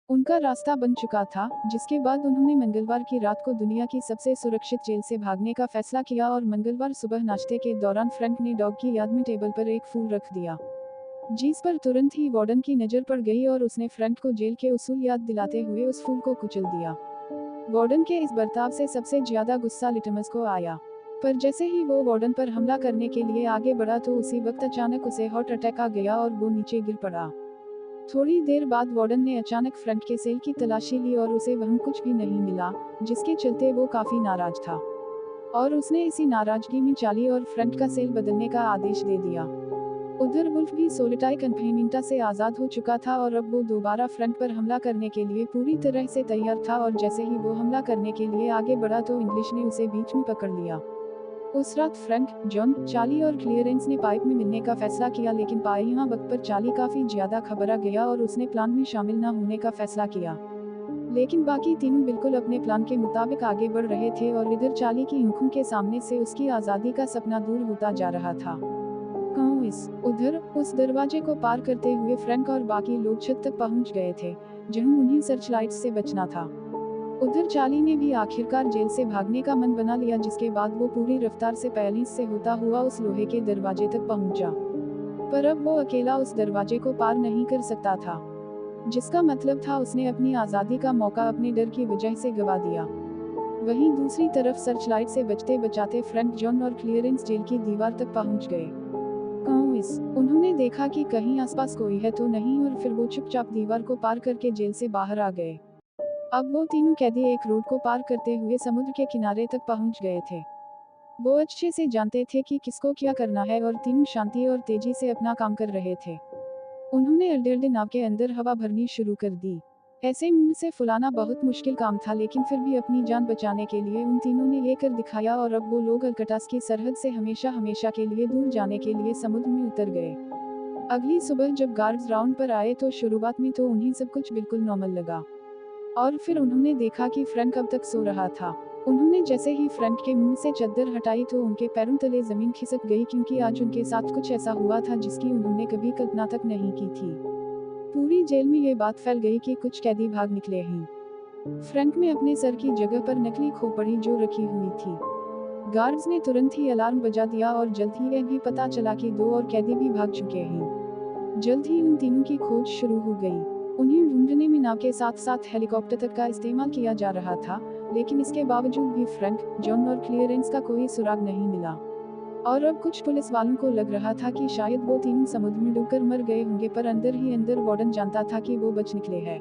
उनका रास्ता बन चुका था, जिसके बाद उन्होंने मंगलवार की रात को दुनिया की सबसे सुरक्षित जेल से भागने का फैसला किया और मंगलवार सुबह नाश्ते के दौरान फ्रैंक ने डॉग की याद में टेबल पर एक फूल रख दिया, जिस पर तुरंत ही वार्डन की नज़र पड़ गई और उसने फ्रैंक को जेल के उसूल याद दिलाते हुए उस फूल को कुचल दिया। वार्डन के इस बर्ताव से सबसे ज्यादा गुस्सा लिटमस को आया, पर जैसे ही वो वार्डन पर हमला करने के लिए आगे बढ़ा तो उसी वक्त अचानक उसे हार्ट अटैक आ गया और वो नीचे गिर पड़ा। थोड़ी देर बाद वार्डन ने अचानक फ्रंट के सेल की तलाशी ली और उसे वहाँ कुछ भी नहीं मिला, जिसके चलते वो काफी नाराज था और उसने इसी नाराजगी में चाली और फ्रंट का सेल बदलने का आदेश दे दिया। उधर वुल्फ भी सोलिटाई कन्फाइनमेंट से आज़ाद हो चुका था और अब वो दोबारा फ्रंट पर हमला करने के लिए पूरी तरह से तैयार था और जैसे ही वो हमला करने के लिए आगे बढ़ा तो इंग्लिश ने उसे बीच में पकड़ लिया। उस रात फ्रैंक, जॉन, चार्ली और क्लियरेंस ने पाइप में मिलने का फैसला किया, लेकिन पाए यहाँ वक्त पर चार्ली काफी ज्यादा घबरा गया और उसने प्लान में शामिल न होने का फैसला किया। लेकिन बाकी तीनों बिल्कुल अपने प्लान के मुताबिक आगे बढ़ रहे थे और इधर चार्ली की आंखों के सामने से उसकी आज़ादी का सपना दूर होता जा रहा था। उधर उस दरवाजे को पार करते हुए फ्रैंक और बाकी लोग छत तक पहुंच गए थे, जहां उन्हें सर्चलाइट्स से बचना था। उधर चार्ली ने भी आखिरकार जेल से भागने का मन बना लिया, जिसके बाद वो पूरी रफ्तार से पैलिस से होता हुआ उस लोहे के दरवाजे तक पहुंचा। पर अब वो अकेला उस दरवाजे को पार नहीं कर सकता था, जिसका मतलब था उसने अपनी आज़ादी का मौका अपने डर की वजह से गवा दिया। वहीं दूसरी तरफ सर्चलाइट से बचते बचाते फ्रैंक, जॉन और क्लियरेंस जेल की दीवार तक पहुंच गए। उन्होंने देखा कि कहीं आसपास कोई है तो नहीं और फिर वो चुपचाप दीवार को पार करके जेल से बाहर आ गए। अब वो तीनों कैदी एक रोड को पार करते हुए समुद्र के किनारे तक पहुंच गए थे। वो अच्छे से जानते थे कि किसको क्या करना है और तीनों शांति और तेजी से अपना काम कर रहे थे। उन्होंने अल्डेल्डे नाव के अंदर हवा भरनी शुरू कर दी। ऐसे मुंह से फुलाना बहुत मुश्किल काम था, लेकिन फिर भी अपनी जान बचाने के लिए उन तीनों ने ये कर दिखाया और अब वो लोग अल्कटास की सरहद से हमेशा हमेशा के लिए दूर जाने के लिए समुद्र में उतर गए। अगली सुबह जब गार्ड्स राउंड पर आए तो शुरुआत में तो उन्हें सब कुछ बिल्कुल नॉर्मल लगा, और फिर उन्होंने देखा कि फ्रैंक अब तक सो रहा था। उन्होंने जैसे ही फ्रैंक के मुंह से चद्दर हटाई तो उनके पैरों तले जमीन खिसक गई, क्योंकि आज उनके साथ कुछ ऐसा हुआ था जिसकी उन्होंने कभी कल्पना तक नहीं की थी। पूरी जेल में ये बात फैल गई कि कुछ कैदी भाग निकले हैं। फ्रैंक में अपने सर की जगह पर नकली खोपड़ी जो रखी हुई थी। गार्ड्स ने तुरंत ही अलार्म बजा दिया और जल्द ही यह भी पता चला कि दो और कैदी भी भाग चुके हैं। जल्द ही उन तीनों की खोज शुरू हो गई। उन्हें ढूंढने में नाव के साथ साथ हेलीकॉप्टर तक का इस्तेमाल किया जा रहा था, लेकिन इसके बावजूद भी फ्रैंक, जॉन और क्लियरेंस का कोई सुराग नहीं मिला। और अब कुछ पुलिस वालों को लग रहा था कि शायद वो तीनों समुद्र में डूबकर मर गए होंगे, पर अंदर ही अंदर वार्डन जानता था कि वो बच निकले हैं।